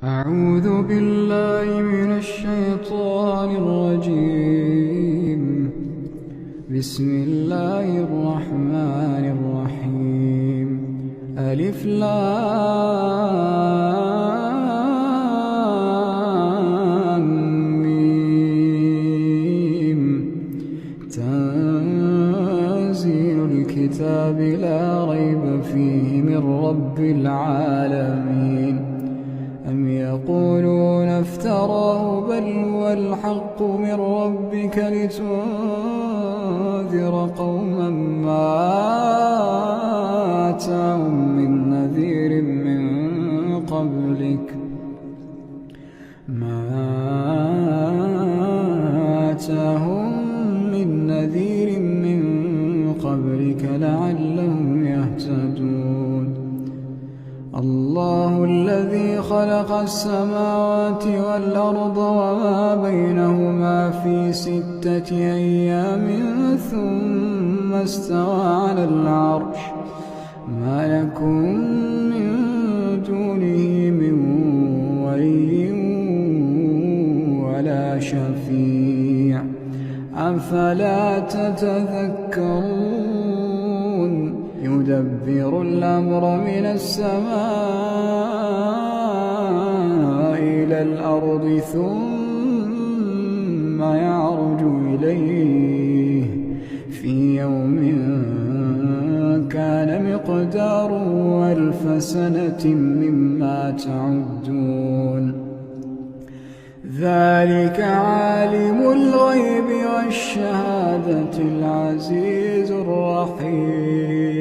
أعوذ بالله من الشيطان الرجيم. بسم الله الرحمن الرحيم. ألف لام ميم. تنزيل الكتاب لا ريب فيه من رب العالمين. أم يقولون افتراه بل هو الحق من ربك لتنذر قوما ما آتاهم من نذير من قبلك لعلهم يهتدون. الله الذي خلق السماوات والأرض وما بينهما في 6 أيام ثم استوى على العرش. ما لكم من دونه من ولي ولا شفيع أفلا تتذكرون. يدبر الأمر من السماء إلى الأرض ثم يعرج إليه في يوم كان مقداره 1000 سنة مما تعدون. ذلك عالم الغيب والشهادة العزيز الرحيم.